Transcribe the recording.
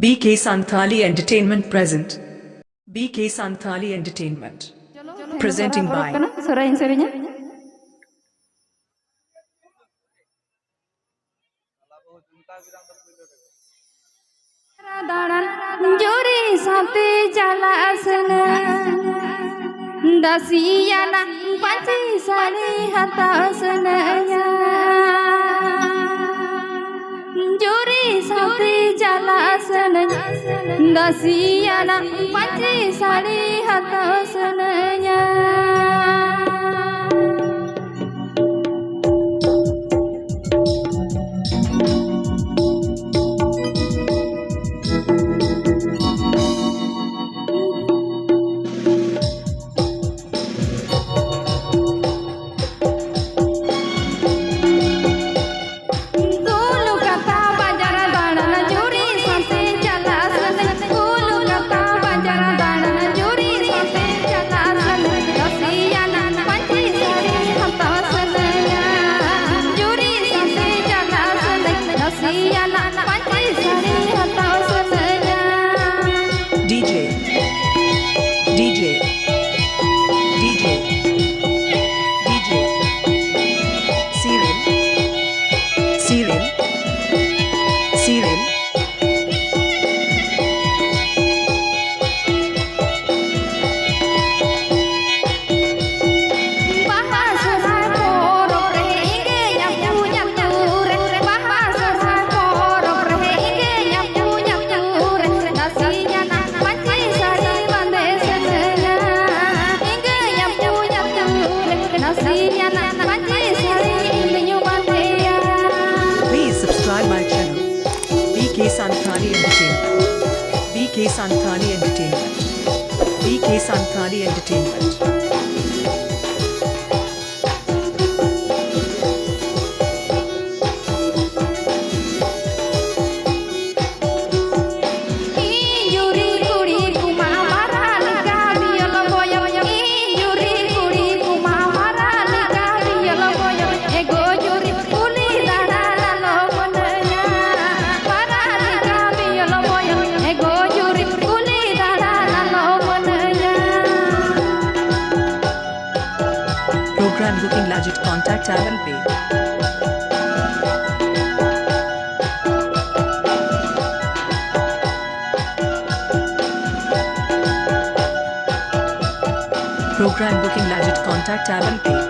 BK Santhali Entertainment present. BK Santhali Entertainment. Presenting by Suara-suaranya. Juri sate jala asana dasiyana panci sari hata asanaya juri sate jala asana dasiyana panci sari hata asanaya. DJ DJ DJ DJ Cyril Cyril Cyril Please subscribe my channel BK Santhali Entertainment. BK Santhali Entertainment. BK Santhali Entertainment. Program booking legit contact Alan Pay. Program booking legit contact Alan Pay.